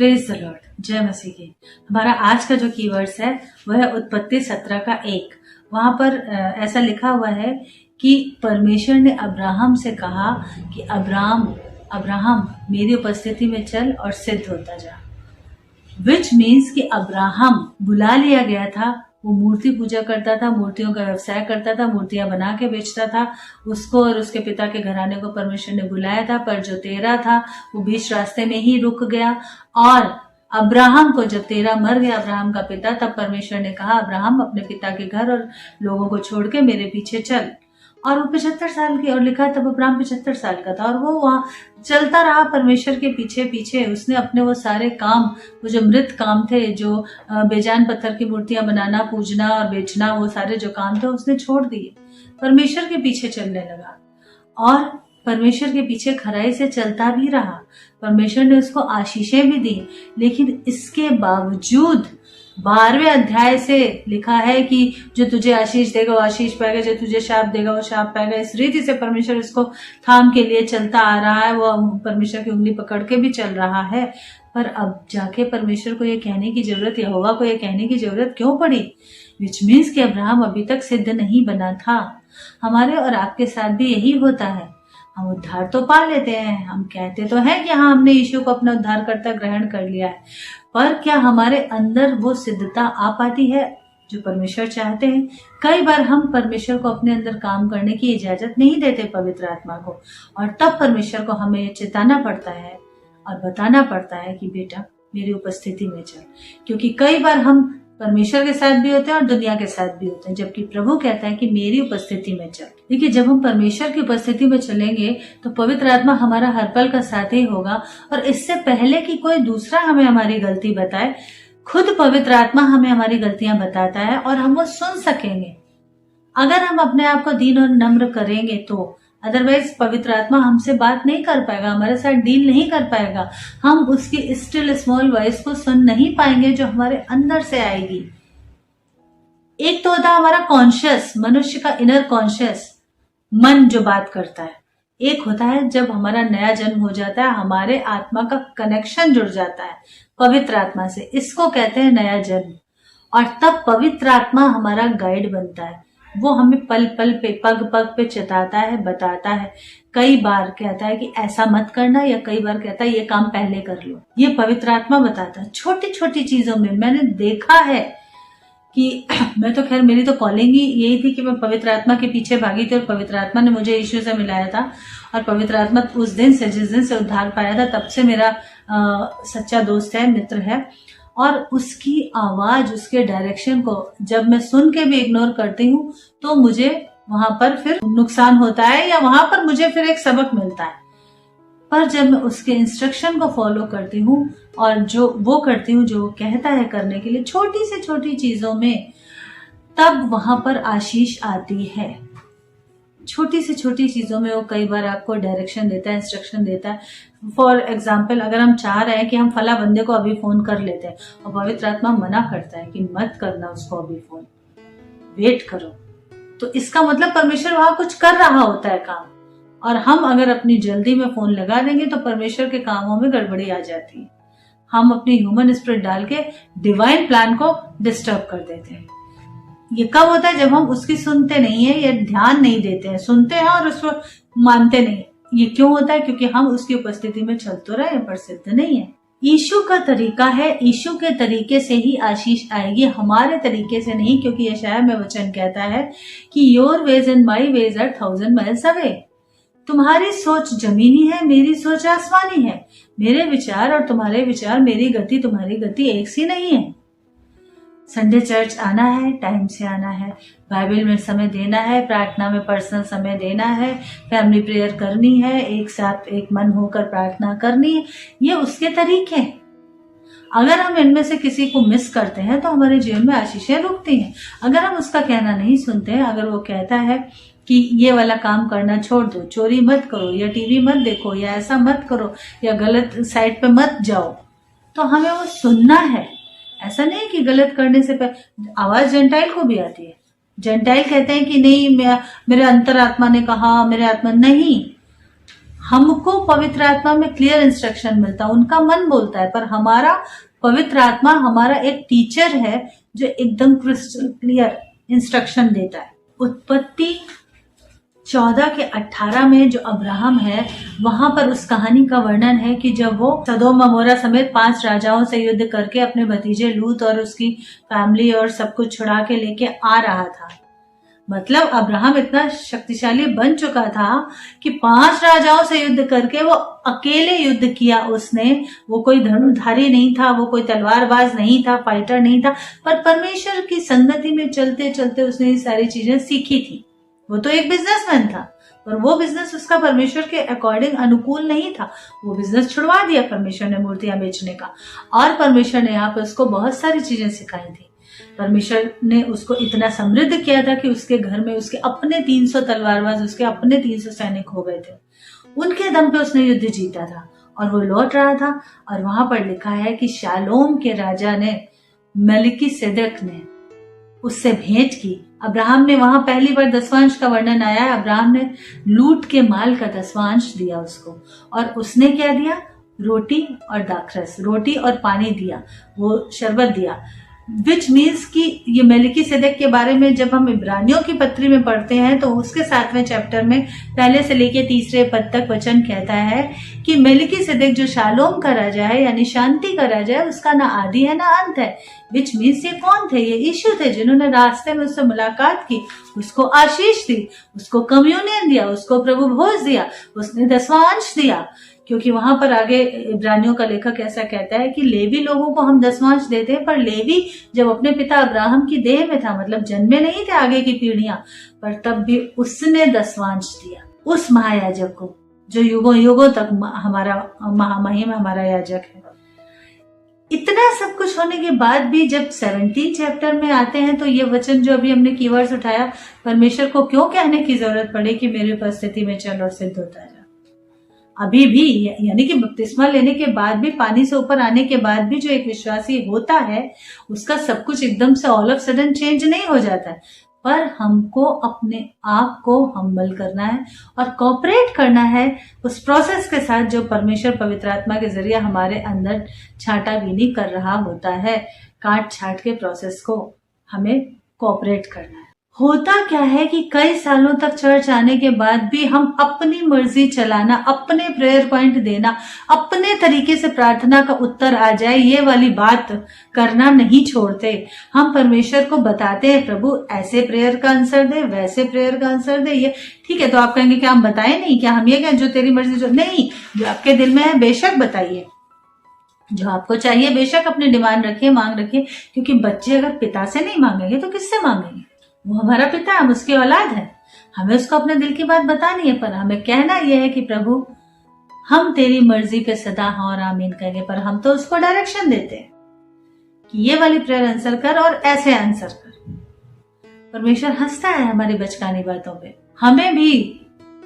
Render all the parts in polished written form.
Praise the Lord, जय मसीह की। हमारा आज का जो कीवर्ड्स है वह है उत्पत्ति 17 का 1। वहां पर ऐसा लिखा हुआ है कि परमेश्वर ने अब्राहम से कहा कि अब्राहम मेरी उपस्थिति में चल और सिद्ध होता जा। विच मीन्स कि अब्राहम बुला लिया गया था। वो मूर्ति पूजा करता था, मूर्तियों का व्यवसाय करता था, मूर्तियां बना के बेचता था। उसको और उसके पिता के घराने को परमेश्वर ने बुलाया था, पर जो तेरह था वो बीच रास्ते में ही रुक गया। और अब्राहम को जब तेरह मर गया, अब्राहम का पिता, तब परमेश्वर ने कहा अब्राहम अपने पिता के घर और लोगों को छोड़ के मेरे पीछे चल। और वो 75 साल की, और लिखा तब अब्राहम 75 साल का था और वो वहां चलता रहा परमेश्वर के पीछे पीछे। उसने अपने वो सारे काम, वो जो मृत काम थे, जो बेजान पत्थर की मूर्तियां बनाना, पूजना और बेचना, वो सारे जो काम थे उसने छोड़ दिए, परमेश्वर के पीछे चलने लगा और परमेश्वर के पीछे खराई से चलता भी रहा। परमेश्वर ने उसको आशीषें भी दी, लेकिन इसके बावजूद 12वें अध्याय से लिखा है कि जो तुझे आशीष देगा वो आशीष पाएगा, जो तुझे शाप देगा वो शाप पाएगा। इस रीति से परमेश्वर इसको थाम के लिए चलता आ रहा है। वो परमेश्वर की उंगली पकड़ के भी चल रहा है। पर अब जाके परमेश्वर को ये कहने की जरूरत, यहोवा को ये कहने की जरूरत क्यों पड़ी? विच मीन्स कि अब्राहम अभी तक सिद्ध नहीं बना था। हमारे और आपके साथ भी यही होता है। हम उद्धार तो पा लेते हैं, हम कहते तो हैं कि हाँ हमने यीशु को अपना उद्धारकर्ता ग्रहण कर लिया है, पर क्या हमारे अंदर वो सिद्धता आ पाती है जो परमेश्वर चाहते हैं? कई बार हम परमेश्वर को अपने अंदर काम करने की इजाजत नहीं देते, पवित्र आत्मा को, और तब परमेश्वर को हमें चेताना पड़ता है और बताना पड़ता है कि बेटा मेरी उपस्थिति में चल। क्योंकि कई बार हम परमेश्वर के साथ भी होते हैं और दुनिया के साथ भी होते हैं, जबकि प्रभु कहता है कि मेरी उपस्थिति में चल। देखिए, जब हम परमेश्वर की उपस्थिति में चलेंगे तो पवित्र आत्मा हमारा हर पल का साथी होगा। और इससे पहले कि कोई दूसरा हमें हमारी गलती बताए, खुद पवित्र आत्मा हमें हमारी गलतियां बताता है और हम वो सुन सकेंगे अगर हम अपने आप को दीन और नम्र करेंगे तो। अदरवाइज पवित्र आत्मा हमसे बात नहीं कर पाएगा, हमारे साथ डील नहीं कर पाएगा। हम उसकी स्टिल स्मॉल वॉइस को सुन नहीं पाएंगे जो हमारे अंदर से आएगी। एक तो होता है हमारा कॉन्शियस, मनुष्य का इनर कॉन्शियस मन जो बात करता है। एक होता है जब हमारा नया जन्म हो जाता है, हमारे आत्मा का कनेक्शन जुड़ जाता है पवित्र आत्मा से, इसको कहते हैं नया जन्म। और तब पवित्र आत्मा हमारा गाइड बनता है। वो हमें पल पल पे, पग पग पे चेताता है, बताता है। कई बार कहता है कि ऐसा मत करना, या कई बार कहता है ये काम पहले कर लो। ये पवित्र आत्मा बताता है। छोटी छोटी चीजों में मैंने देखा है कि मैं तो खैर, मेरी तो कॉलिंग ही यही थी कि मैं पवित्र आत्मा के पीछे भागी थी और पवित्र आत्मा ने मुझे यीशु से मिलाया था। और पवित्र आत्मा उस दिन से, जिस दिन से उद्धार पाया था, तब से मेरा सच्चा दोस्त है, मित्र है। और उसकी आवाज, उसके डायरेक्शन को जब मैं सुन के भी इग्नोर करती हूँ तो मुझे वहां पर फिर नुकसान होता है, या वहां पर मुझे फिर एक सबक मिलता है। पर जब मैं उसके इंस्ट्रक्शन को फॉलो करती हूँ और जो वो करती हूँ जो वो कहता है करने के लिए, छोटी से छोटी चीजों में, तब वहां पर आशीष आती है। छोटी से छोटी चीजों में वो कई बार आपको डायरेक्शन देता है, इंस्ट्रक्शन देता है। फॉर एग्जाम्पल, अगर हम चाह रहे हैं कि हम फला बंदे को अभी फोन कर लेते हैं और पवित्र आत्मा मना करता है कि मत करना उसको अभी फोन, वेट करो, तो इसका मतलब परमेश्वर वहां कुछ कर रहा होता है काम। और हम अगर अपनी जल्दी में फोन लगा देंगे तो परमेश्वर के कामों में गड़बड़ी आ जाती है। हम अपनी ह्यूमन स्पिरिट डाल के डिवाइन प्लान को डिस्टर्ब कर देते हैं। ये कब होता है? जब हम उसकी सुनते नहीं है या ध्यान नहीं देते हैं। सुनते हैं और उसको मानते नहीं। ये क्यों होता है? क्योंकि हम उसकी उपस्थिति में चल तो रहे पर सिद्ध नहीं है। यीशु का तरीका है, यीशु के तरीके से ही आशीष आएगी, हमारे तरीके से नहीं। क्योंकि यशायाह में वचन कहता है कि your ways and my ways are 1000 miles away। तुम्हारी सोच जमीनी है, मेरी सोच आसमानी है। मेरे विचार और तुम्हारे विचार, मेरी गति तुम्हारी गति एक सी नहीं है। संडे चर्च आना है, टाइम से आना है, बाइबल में समय देना है, प्रार्थना में पर्सनल समय देना है, फैमिली प्रेयर करनी है, एक साथ एक मन होकर प्रार्थना करनी है। ये उसके तरीके हैं। अगर हम इनमें से किसी को मिस करते हैं तो हमारे जीवन में आशीषें रुकती हैं। अगर हम उसका कहना नहीं सुनते हैं, अगर वो कहता है कि ये वाला काम करना छोड़ दो, चोरी मत करो, या टीवी मत देखो, या ऐसा मत करो, या गलत साइट पे मत जाओ, तो हमें वो सुनना है। ऐसा नहीं कि गलत करने से आवाज जेंटाइल को भी आती है। जेंटाइल कहते हैं कि नहीं, मेरे अंतरात्मा ने कहा, मेरे आत्मा नहीं। हमको पवित्र आत्मा में क्लियर इंस्ट्रक्शन मिलता है, उनका मन बोलता है, पर हमारा पवित्र आत्मा हमारा एक टीचर है जो एकदम क्रिस्टल क्लियर इंस्ट्रक्शन देता है। उत्पत्ति 14 के 18 में जो अब्राहम है, वहां पर उस कहानी का वर्णन है कि जब वो सदोम अमोरा समेत 5 राजाओं से युद्ध करके अपने भतीजे लूत और उसकी फैमिली और सब कुछ छुड़ा के लेके आ रहा था। मतलब अब्राहम इतना शक्तिशाली बन चुका था कि 5 राजाओं से युद्ध करके वो अकेले युद्ध किया उसने। वो कोई धनुर्धारी नहीं था, वो कोई तलवारबाज नहीं था, फाइटर नहीं था, पर परमेश्वर की संगति में चलते चलते उसने ये सारी चीजें सीखी थी। वो तो एक बिजनेसमैन था, पर वो बिजनेस उसका परमेश्वर के अकॉर्डिंग अनुकूल नहीं था। वो बिजनेस छुड़वा दिया परमेश्वर ने मूर्तियां बेचने का, और परमेश्वर ने यहाँ पे उसको बहुत सारी चीजें सिखाई थी। परमेश्वर ने उसको इतना समृद्ध किया था कि उसके घर में उसके अपने 300 तलवारबाज, उसके अपने 300 सैनिक हो गए थे। उनके दम पे उसने युद्ध जीता था और वो लौट रहा था। और वहां पर लिखा है कि शालोम के राजा ने, मेलिकिसेदेक ने उससे भेंट की। अब्राहम ने, वहां पहली बार दसवांश का वर्णन आया है। अब्राहम ने लूट के माल का दसवांश दिया उसको, और उसने क्या दिया? रोटी और दाखरस, रोटी और पानी दिया, वो शरबत दिया। विच मीन्स कि ये मेलिकिसेदेक के बारे में जब हम इब्रानियों की पत्री में पढ़ते हैं तो उसके 7वें चैप्टर में पहले से लेके 3 पद तक वचन कहता है कि मेलिकिसेदेक जो शालोम का राजा है, यानी शांति का राजा है, उसका ना आदि है ना अंत है। विच मीन्स ये कौन थे? ये यीशु थे, जिन्होंने रास्ते में उससे मुलाकात की, उसको आशीष दी, उसको कम्युनियन दिया, उसको प्रभु भोज दिया, उसने दसवांश दिया। क्योंकि वहां पर आगे इब्रानियों का लेखक ऐसा कहता है कि लेवी लोगों को हम दसवांश देते हैं, पर लेवी जब अपने पिता अब्राहम की देह में था, मतलब जन्मे नहीं थे आगे की पीढ़ियां, पर तब भी उसने दसवांश दिया उस महायाजक को जो युगों युगों तक हमारा महामहिम हमारा याजक है। इतना सब कुछ होने के बाद भी जब 17 चैप्टर में आते हैं तो ये वचन जो अभी हमने कीवर्ड्स उठाया, परमेश्वर को क्यों कहने की जरूरत पड़े कि मेरी उपस्थिति में चल और सिद्ध होता है। अभी भी, यानी कि बपतिस्मा लेने के बाद भी, पानी से ऊपर आने के बाद भी जो एक विश्वासी होता है, उसका सब कुछ एकदम से ऑल ऑफ सडन चेंज नहीं हो जाता है। पर हमको अपने आप को हम्बल करना है और कोऑपरेट करना है उस प्रोसेस के साथ जो परमेश्वर पवित्र आत्मा के जरिए हमारे अंदर छांटाबीनी कर रहा होता है। काट छाट के प्रोसेस को हमें कोऑपरेट करना है। होता क्या है कि कई सालों तक चर्च आने के बाद भी हम अपनी मर्जी चलाना, अपने प्रेयर पॉइंट देना, अपने तरीके से प्रार्थना का उत्तर आ जाए, ये वाली बात करना नहीं छोड़ते। हम परमेश्वर को बताते हैं, प्रभु ऐसे प्रेयर का आंसर दे, वैसे प्रेयर का आंसर दे। ये ठीक है, तो आप कहेंगे क्या हम बताए नहीं? क्या हम ये कहें जो तेरी मर्जी? जो नहीं, जो आपके दिल में है बेशक बताइए, जो आपको चाहिए बेशक अपनी डिमांड रखिए, मांग रखिए। क्योंकि बच्चे अगर पिता से नहीं मांगेंगे तो किससे मांगेंगे? वो हमारा पिता है, हम उसकी औलाद है, हमें उसको अपने दिल की बात बतानी है। पर हमें कहना यह है कि प्रभु हम तेरी मर्जी पे सदा हाँ और आमीन कहेंगे, पर हम तो उसको डायरेक्शन देते हैं कि ये वाली प्रेयर आंसर कर और ऐसे आंसर कर। परमेश्वर हंसता है हमारी बचकानी बातों पे। हमें भी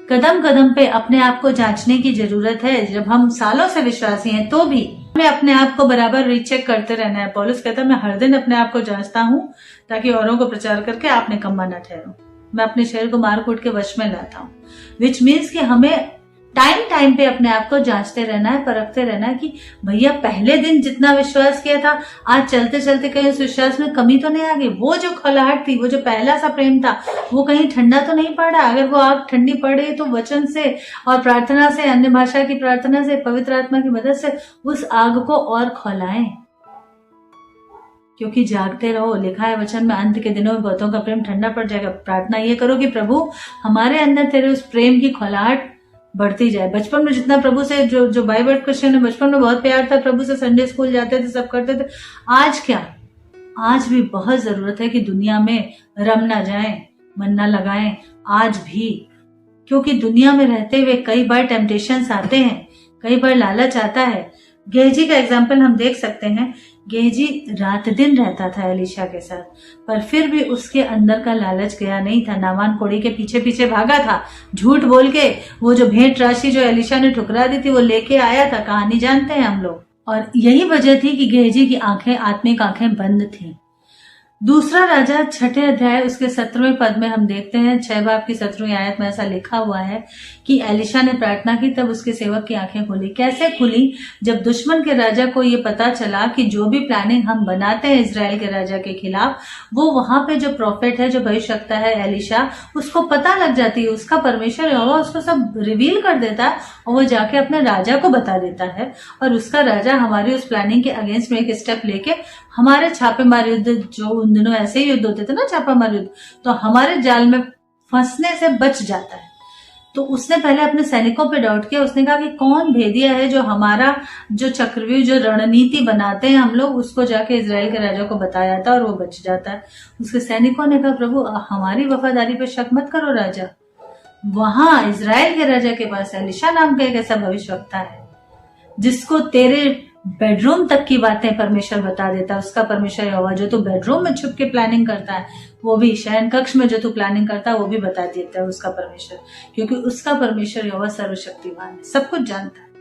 कदम कदम पे अपने आप को जांचने की जरूरत है। जब हम सालों से विश्वासी हैं तो भी हमें अपने आप को बराबर रीचेक करते रहना है। पौलुस कहता है मैं हर दिन अपने आप को जांचता हूँ ताकि औरों को प्रचार करके आप निकम्मा न ठहरो। मैं अपने शरीर को मार कूट के वश में लाता हूँ। विच मीन्स कि हमें टाइम पे अपने आप को जांचते रहना है, परखते रहना है कि भैया पहले दिन जितना विश्वास किया था, आज चलते चलते कहीं उस विश्वास में कमी तो नहीं आ गई? वो जो खौलाहट थी, वो जो पहला सा प्रेम था, वो कहीं ठंडा तो नहीं पड़ रहा? अगर वो आग ठंडी पड़े तो वचन से और प्रार्थना से, अन्य भाषा की प्रार्थना से, पवित्र आत्मा की मदद से उस आग को और खौलाएं। क्योंकि जागते रहो, लिखा है वचन में, अंत के दिनों में बहुतों का प्रेम ठंडा पड़ जाएगा। प्रार्थना ये करो कि प्रभु हमारे अंदर तेरे उस प्रेम की खौलाहट बढ़ती जाए। बचपन में जितना प्रभु से जो बाइबल क्रिश्चियन है, बचपन में बहुत प्यार था, प्रभु से संडे स्कूल जाते थे, सब करते थे। आज क्या? आज भी बहुत जरूरत है कि दुनिया में रम ना जाएं, मन ना लगाएं आज भी। क्योंकि दुनिया में रहते हुए कई बार टेम्पटेशंस आते हैं, कई बार लालच आता है। गेहजी का एग्जाम्पल हम देख सकते हैं। गेहजी रात दिन रहता था एलिशा के साथ, पर फिर भी उसके अंदर का लालच गया नहीं था। नामान कोड़ी के पीछे पीछे भागा था, झूठ बोल के वो जो भेंट राशि जो एलिशा ने ठुकरा दी थी वो लेके आया था। कहानी जानते हैं हम लोग। और यही वजह थी कि गेहजी की आंखें, आत्मिक आंखें बंद थी। दूसरा राजा 6 अध्याय उसके 17वें पद में हम देखते हैं, 6 बाब की 17वीं आयत में ऐसा लिखा हुआ है कि एलिशा ने प्रार्थना की, तब उसके सेवक की आंखें खुली। कैसे खुली? जब दुश्मन के राजा को ये पता चला कि जो भी प्लानिंग हम बनाते हैं इजराइल के राजा के खिलाफ, वो वहां पे जो प्रॉफिट है, जो भविष्यवक्ता है एलिशा, उसको पता लग जाती है। उसका परमेश्वर यहोवा उसको सब रिवील कर देता है और वो जाके अपने राजा को बता देता है, और उसका राजा हमारी उस प्लानिंग के अगेंस्ट में एक स्टेप लेके हमारे छापेमार युद्ध, जो उन दिनों ऐसे ही युद्ध होते थे ना, छापामार युद्ध, तो हमारे जाल में फंसने से बच जाता है। तो उसने पहले अपने सैनिकों पे डाउट किया। उसने कहा कि कौन भेदिया है जो हमारा जो चक्रव्यूह, जो रणनीति बनाते हैं हम लोग, उसको जाके इजराइल के राजा को बताया था और वो बच जाता है। उसके सैनिकों ने कहा, प्रभु हमारी वफादारी पे शक मत करो राजा, वहां इजराइल के राजा के पास एलिशा नाम का एक ऐसा भविष्यवक्ता है जिसको तेरे बेडरूम तक की बातें परमेश्वर बता देता है। उसका परमेश्वर यहोवा, जो तू बेडरूम में छुप के प्लानिंग करता है, वो भी शयन कक्ष में जो तू प्लानिंग करता है वो भी बता देता है उसका परमेश्वर, क्योंकि उसका परमेश्वर यहोवा सर्वशक्तिमान है, सब कुछ जानता है।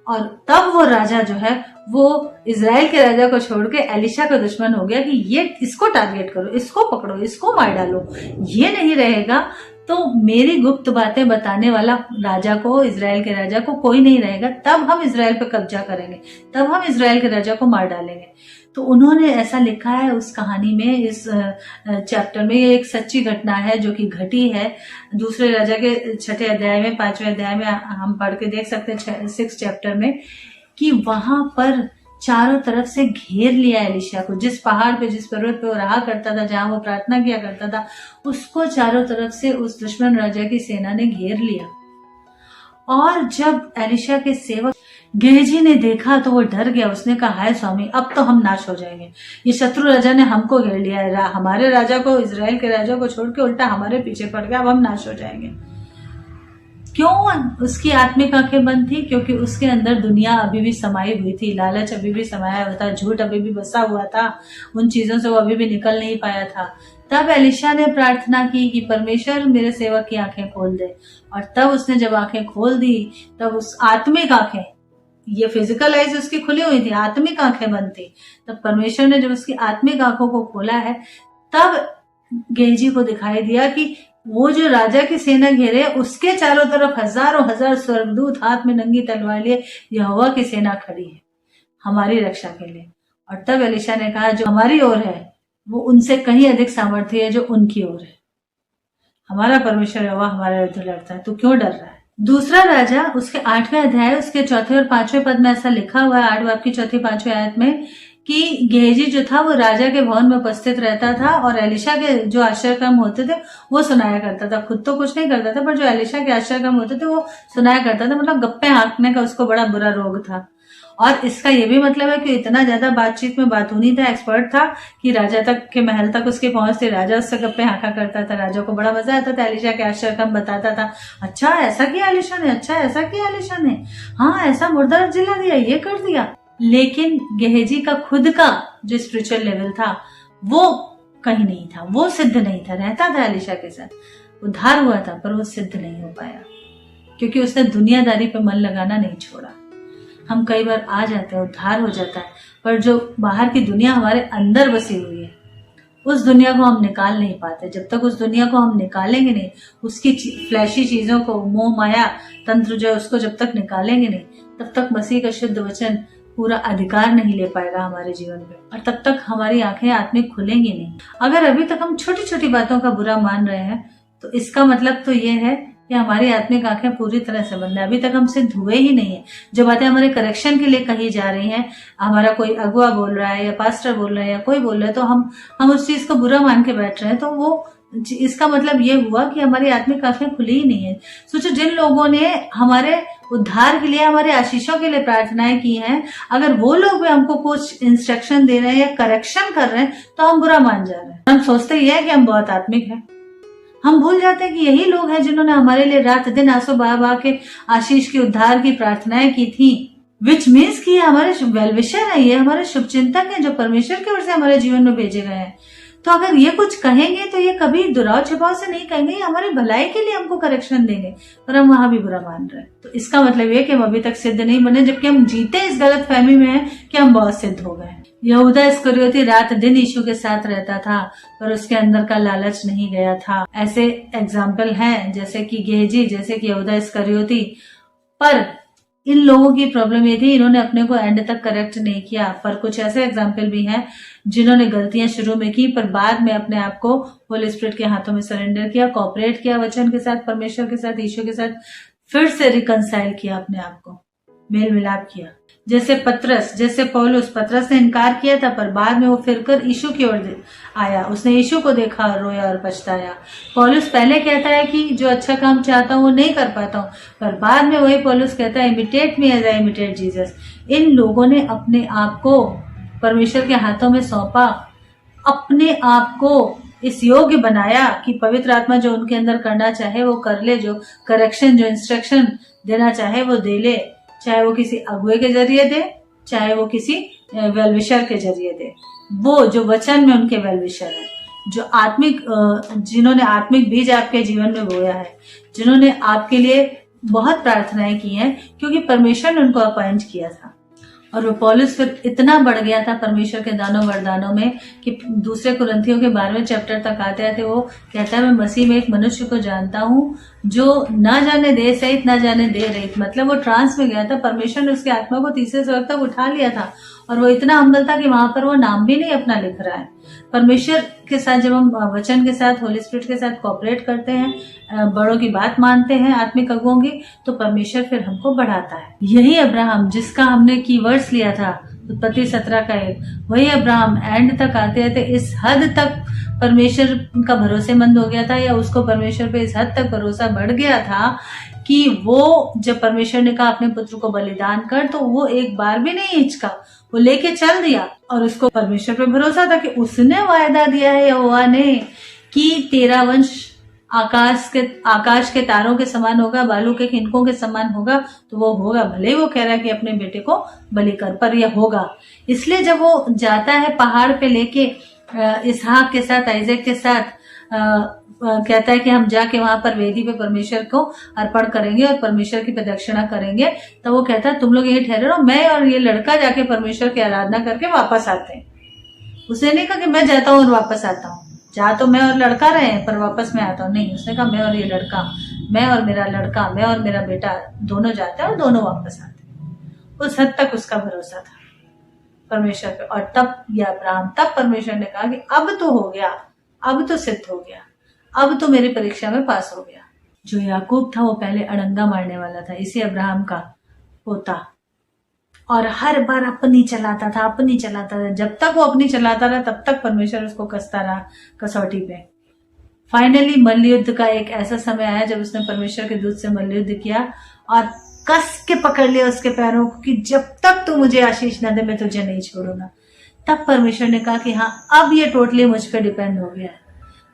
और तब वो राजा जो है वो इजराइल के राजा को छोड़ के एलिशा का दुश्मन हो गया कि ये इसको टारगेट करो, इसको पकड़ो, इसको मार डालो, ये नहीं रहेगा तो मेरी गुप्त बातें बताने वाला राजा को, इजराइल के राजा को कोई नहीं रहेगा, तब हम इजराइल पे कब्जा करेंगे, तब हम इजराइल के राजा को मार डालेंगे। तो उन्होंने ऐसा लिखा है उस कहानी में, इस चैप्टर में। ये एक सच्ची घटना है जो कि घटी है। दूसरे राजा के 6 अध्याय में, 5वें अध्याय में हम पढ़ के देख सकते हैं 6 चैप्टर में, कि वहां पर चारों तरफ से घेर लिया एलिशा को। जिस पहाड़ पे, जिस पर्वत पे वो रहा करता था, जहां वो प्रार्थना किया करता था, उसको चारों तरफ से उस दुश्मन राजा की सेना ने घेर लिया। और जब एलिशा के सेवक गेहजी ने देखा तो वो डर गया। उसने कहा, हाय स्वामी, अब तो हम नाश हो जाएंगे, ये शत्रु राजा ने हमको घेर लिया है, हमारे राजा को, इजराइल के राजा को छोड़ के उल्टा हमारे पीछे पड़ गया, अब हम नाश हो जाएंगे। क्यों उसकी आत्मिक आंखें बंद थी? क्योंकि उसके अंदर दुनिया अभी भी समाई हुई थी, लालच अभी भी समाया हुआ था, झूठ अभी भी बसा हुआ था, उन चीजों से वो अभी भी निकल नहीं पाया था। तब एलिशा ने प्रार्थना की कि परमेश्वर मेरे सेवक की आंखें खोल दे। और तब उसने जब आंखें खोल दी, तब उस आत्मिक आंखें, ये फिजिकल आईज उसकी खुली हुई थी, आत्मिक आंखें बंद थी, तब परमेश्वर ने जब उसकी आत्मिक आंखों को खोला है, तब गेहजी को दिखाई दिया कि वो जो राजा की सेना घेरे, उसके चारों तरफ हजारों हजार स्वर्गदूत हाथ में नंगी तलवार लिए यहोवा की सेना खड़ी है हमारी रक्षा के लिए। और तब एलिशा ने कहा, जो हमारी ओर है वो उनसे कहीं अधिक सामर्थ्य है जो उनकी ओर है। हमारा परमेश्वर यहोवा हमारे विरुद्ध लड़ता है, तू क्यों डर रहा है? दूसरा राजा उसके 8वें अध्याय उसके 4थे और 5वें पद में ऐसा लिखा हुआ है, 8 बाब की 4थी 5वीं आयत में, कि गेहजी जो था वो राजा के भवन में उपस्थित रहता था और एलिशा के जो आश्चर्यक्रम होते थे वो सुनाया करता था। खुद तो कुछ नहीं करता था, पर जो एलिशा के आश्चर्यक्रम होते थे वो सुनाया करता था। मतलब गप्पे हाँकने का उसको बड़ा बुरा रोग था। और इसका ये भी मतलब है कि इतना ज्यादा बातचीत में बातूनी था, एक्सपर्ट था, कि राजा तक के महल तक उसकी पहुंच थी। राजा उससे गप्पे हाँका करता था, राजा को बड़ा मजा आता था, एलिशा के आश्चर्यक्रम बताता था। अच्छा ऐसा किया एलिशा ने, अच्छा ऐसा किया एलिशा ने, हाँ ऐसा मुर्दा जिला दिया, ये कर दिया। लेकिन गेहजी का खुद का जो स्पिरिचुअल लेवल था वो कहीं नहीं था, वो सिद्ध नहीं था। रहता था एलिशा के साथ, उद्धार हुआ था, पर वो सिद्ध नहीं हो पाया क्योंकि उसने दुनियादारी पे मन लगाना नहीं छोड़ा। हम कई बार आ जाते हैं, उद्धार हो जाता है, पर जो बाहर की दुनिया हमारे अंदर बसी हुई है उस दुनिया को हम निकाल नहीं पाते। जब तक उस दुनिया को हम निकालेंगे नहीं, उसकी फ्लैशी चीजों को, मोह माया तंत्र जो है उसको जब तक निकालेंगे नहीं, तब तक मसीह का शुद्ध वचन पूरा अधिकार नहीं ले पाएगा हमारे जीवन पे, और तब तक हमारी आंखें आत्मिक खुलेंगी नहीं। अगर अभी तक हम छोटी छोटी बातों का बुरा मान रहे हैं तो इसका मतलब तो ये है कि हमारी आत्मिक आंखें पूरी तरह से बंद है। अभी तक हम सिद्ध हुए ही नहीं है। जो बातें हमारे करेक्शन के लिए कही जा रही हैं, हमारा कोई अगुआ बोल रहा है या पास्टर बोल रहा है या कोई बोल रहा है, तो हम उस चीज को बुरा मान के बैठ रहे हैं, तो वो इसका मतलब ये हुआ कि हमारी आत्मिक आंखें खुली ही नहीं है। सोचो, जिन लोगों ने हमारे उद्धार के लिए, हमारे आशीषों के लिए प्रार्थनाएं की हैं, अगर वो लोग भी हमको कुछ इंस्ट्रक्शन दे रहे हैं या करेक्शन कर रहे हैं तो हम बुरा मान जा रहे हैं। हम सोचते ही है कि हम बहुत आत्मिक हैं। हम भूल जाते हैं कि यही लोग हैं जिन्होंने हमारे लिए रात दिन आंसू बहा बहा के आशीष की, उद्धार की प्रार्थनाएं की थी। विच मीन्स कि हमारे वेल विशर है, ये हमारे शुभचिंतक हैं जो परमेश्वर की ओर से हमारे जीवन में भेजे गए हैं। तो अगर ये कुछ कहेंगे तो ये कभी दुराव छिपाव से नहीं कहेंगे, ये हमारे भलाई के लिए हमको करेक्शन देंगे, पर हम वहां भी बुरा मान रहे हैं। तो इसका मतलब ये कि हम अभी तक सिद्ध नहीं बने, जबकि हम जीते इस गलत फहमी में हैं कि हम बहुत सिद्ध हो गए हैं। यहूदा इस्करियोती रात दिन यीशु के साथ रहता था, पर उसके अंदर का लालच नहीं गया था। ऐसे एग्जाम्पल हैं जैसे कि गेहजी, जैसे कि यहूदा इस्करियोती। पर इन लोगों की प्रॉब्लम ये थी, इन्होंने अपने को एंड तक करेक्ट नहीं किया। पर कुछ ऐसे एग्जाम्पल भी हैं जिन्होंने गलतियां शुरू में की, पर बाद में अपने आप को होली स्पिरिट के हाथों में सरेंडर किया, कॉपरेट किया वचन के साथ, परमेश्वर के साथ, यीशु के साथ, फिर से रिकंसाइल किया, अपने आप को मेल मिलाप किया। जैसे पतरस, जैसे पौलुस, पतरस ने इनकार किया था, पर बाद में वो फिरकर यीशु की ओर आया, उसने यीशु को देखा और रोया और पछताया। पौलुस पहले कहता है कि जो अच्छा काम चाहता हूँ वो नहीं कर पाता हूँ, पर बाद में वही पौलुस कहता है imitate me as I imitate Jesus. इन लोगों ने अपने आप को परमेश्वर के हाथों में सौंपा, अपने आप को इस योग्य बनाया कि पवित्र आत्मा जो उनके अंदर करना चाहे वो कर ले, जो करेक्शन, जो इंस्ट्रक्शन देना चाहे वो दे ले, चाहे वो किसी अगुए के जरिए दे, चाहे वो किसी वेलविशर के जरिए दे। वो जो वचन में उनके वेलविशर है, जो आत्मिक, जिन्होंने आत्मिक बीज आपके जीवन में बोया है, जिन्होंने आपके लिए बहुत प्रार्थनाएं की हैं, क्योंकि परमेश्वर ने उनको अपॉइंट किया था। और वो पौलुस फिर इतना बढ़ गया था परमेश्वर के दानों वरदानों में कि दूसरे कुरिन्थियों के 12वें चैप्टर तक आते आते वो कहता है मैं मसीह में एक मनुष्य को जानता हूँ जो ना जाने दे सहित ना जाने दे रहित, मतलब वो ट्रांस में गया था। परमेश्वर ने उसकी आत्मा को तीसरे स्वर्ग तक उठा लिया था और वो इतना हम्बल था कि वहां पर वो नाम भी नहीं अपना लिख रहा है। परमेश्वर के साथ जब हम वचन के साथ, होली स्पिरिट के साथ कोऑपरेट करते हैं, बड़ों की बात मानते हैं, आत्मिक अगुओं की, तो परमेश्वर फिर हमको बढ़ाता है। यही अब्राहम जिसका हमने कीवर्ड्स लिया था उत्पत्ति 17 का 1, वही अब्राहम एंड तक आते आते इस हद तक परमेश्वर का भरोसेमंद हो गया था, या उसको परमेश्वर पे इस हद तक भरोसा बढ़ गया था कि वो जब परमेश्वर ने कहा अपने पुत्र को बलिदान कर, तो वो एक बार भी नहीं हिचका, वो लेके चल दिया। और उसको परमेश्वर पे भरोसा था कि उसने वायदा दिया है यहोवा ने कि तेरा वंश आकाश के तारों के समान होगा, बालू के खिनकों के समान होगा, तो वो होगा। भले ही वो कह रहा है कि अपने बेटे को बलि कर, पर यह होगा। इसलिए जब वो जाता है पहाड़ पे लेके इसहाक के साथ, आइजैक के साथ, कहता है कि हम जाके वहां पर वेदी पे परमेश्वर को अर्पण करेंगे और परमेश्वर की प्रदक्षिणा करेंगे, तो वो कहता है तुम लोग यही ठहरे रहो, मैं और ये लड़का जाके परमेश्वर की आराधना करके वापस आते हैं। उसने नहीं कहा कि मैं जाता हूँ और वापस आता हूँ, जा तो मैं और लड़का रहे हैं पर वापस मैं आता हूँ, नहीं, उसने कहा मैं और ये लड़का, मैं और मेरा लड़का, मैं और मेरा बेटा दोनों जाते हैं और दोनों वापस आते हैं। उस हद तक उसका भरोसा था परमेश्वर पे। और तब ये अब्राहम, तब परमेश्वर ने कहा कि अब तो हो गया, अब तो सिद्ध हो गया, अब तो मेरी परीक्षा में पास हो गया। जो याकूब था वो पहले अड़ंगा मारने वाला था, इसी अब्राहम का पोता, और हर बार अपनी चलाता था। जब तक वो अपनी चलाता रहा तब तक परमेश्वर उसको कसता रहा कसौटी पे। फाइनली मल्लयुद्ध का एक ऐसा समय आया जब उसने परमेश्वर के दूत से मल्लयुद्ध किया और कस के पकड़ लिया उसके पैरों को कि जब तक तू मुझे आशीष न दे मैं तुझे नहीं छोड़ूंगा। तब परमेश्वर ने कहा कि हाँ, अब ये टोटली मुझ पर डिपेंड हो गया है।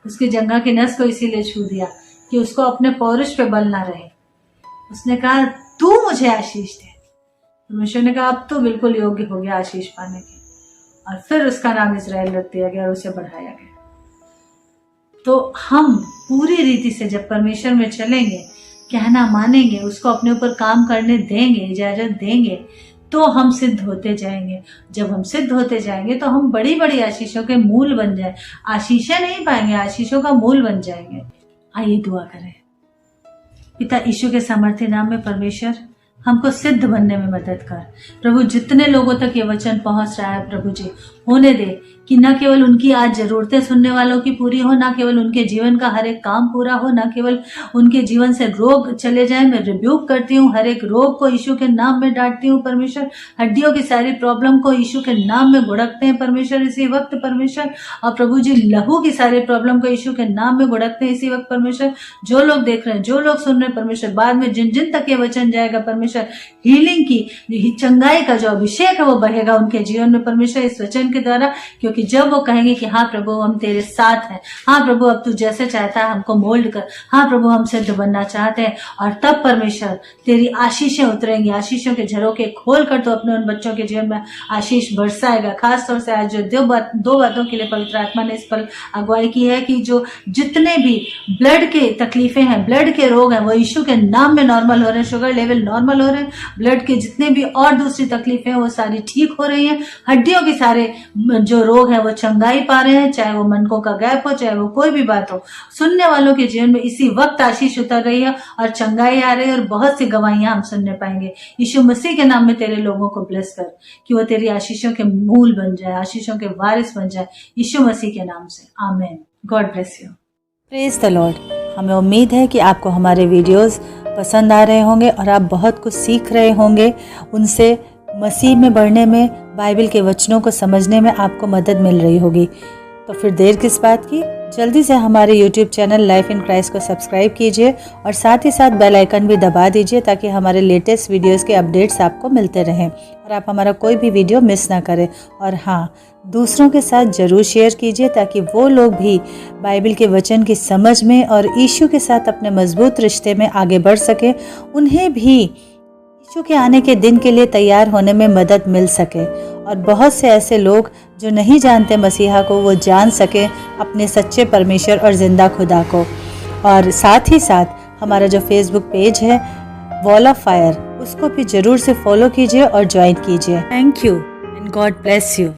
उसकी जंघा की नस को इसीलिए छू दिया कि उसको अपने पौरुष पे बल ना रहे। उसने कहा तू मुझे आशीष दे। परमेश्वर ने कहा अब तो बिल्कुल योग्य हो गया आशीष पाने के, और फिर उसका नाम इस्राएल रख दिया गया और उसे बढ़ाया गया। तो हम पूरी रीति से जब परमेश्वर में चलेंगे, कहना मानेंगे, उसको अपने ऊपर काम करने देंगे, इजाजत देंगे, तो हम सिद्ध होते जाएंगे। जब हम सिद्ध होते जाएंगे तो हम बड़ी बड़ी आशीषों के मूल बन जाए, आशीषें नहीं पाएंगे, आशीषों का मूल बन जाएंगे। आइए दुआ करें। पिता यीशु के सामर्थ्य नाम में परमेश्वर हमको सिद्ध बनने में मदद कर। प्रभु जितने लोगों तक ये वचन पहुंच रहा है प्रभु जी, होने दे कि न केवल उनकी आज जरूरतें सुनने वालों की पूरी हो, न केवल उनके जीवन का हर एक काम पूरा हो, न केवल उनके जीवन से रोग चले जाए। मैं रिब्यूक करती हूँ हर एक रोग को, यीशु के नाम में डांटती हूँ परमेश्वर। हड्डियों की सारी प्रॉब्लम को यीशु के नाम में गुड़कते हैं परमेश्वर इसी वक्त परमेश्वर। और प्रभु जी लहू की सारी प्रॉब्लम को यीशु के नाम में गुड़कते हैं इसी वक्त परमेश्वर। जो लोग देख रहे हैं, जो लोग सुन रहे हैं परमेश्वर, बाद में जिन जिन तक ये वचन जाएगा परमेश्वर, हीलिंग की, चंगाई का जो अभिषेक है वो बहेगा उनके जीवन में परमेश्वर इस वचन के द्वारा। क्योंकि जब वो कहेंगे कि हाँ प्रभु हम तेरे साथ हैं, हाँ प्रभु अब तू जैसे चाहता है हमको मोल्ड कर, हाँ प्रभु हम सिद्ध बनना चाहते हैं, और तब परमेश्वर तेरी आशीषें उतरेंगी, आशीषों के झरोके खोल कर तो अपने उन बच्चों के जीवन में आशीष बरसाएगा। खासतौर से आज जो दो बातों के लिए पवित्र आत्मा ने इस पर अगुवाई की है कि जो जितने भी ब्लड के तकलीफें हैं, ब्लड के रोग हैं, वो यीशु के नाम में नॉर्मल हो रहे हैं, शुगर लेवल नॉर्मल हो रहे हैं, ब्लड के जितने भी और दूसरी तकलीफें हैं वो सारी ठीक हो रही हैं, हड्डियों की सारे जो रोग है वो चंगाई पा रहे हैं, चाहे वो मनकों का गैप हो, चाहे वो कोई भी बात हो। सुनने वालों के जीवन में इसी वक्त आशीष उतर रही है और चंगाई आ रही है और बहुत सी गवाहियां हम सुनने पाएंगे। यीशु मसीह के नाम में तेरे लोगों को ब्लेस कर कि वो तेरी आशीषों के मूल बन जाए, आशीषों के वारिस बन जाए, यीशु मसीह के नाम से, आमीन। God bless you. Praise the Lord. हमें उम्मीद है कि आपको हमारे वीडियोस पसंद आ रहे होंगे और आप बहुत कुछ सीख रहे होंगे। उनसे मसीह में बढ़ने में, बाइबल के वचनों को समझने में आपको मदद मिल रही होगी। तो फिर देर किस बात की, जल्दी से हमारे YouTube channel life in Christ को सब्सक्राइब कीजिए और साथ ही साथ बेल आइकन भी दबा दीजिए ताकि हमारे लेटेस्ट वीडियोस के अपडेट्स आपको मिलते रहें और आप हमारा कोई भी वीडियो मिस ना करें। और हाँ, दूसरों के साथ ज़रूर शेयर कीजिए ताकि वो लोग भी बाइबल के वचन की समझ में और यीशु के साथ अपने मजबूत रिश्ते में आगे बढ़ सके, उन्हें भी यीशु के आने के दिन के लिए तैयार होने में मदद मिल सके और बहुत से ऐसे लोग जो नहीं जानते मसीहा को, वो जान सके अपने सच्चे परमेश्वर और ज़िंदा खुदा को। और साथ ही साथ हमारा जो फेसबुक पेज है वॉल ऑफ फायर, उसको भी ज़रूर से फॉलो कीजिए और ज्वाइन कीजिए। Thank you and God bless you.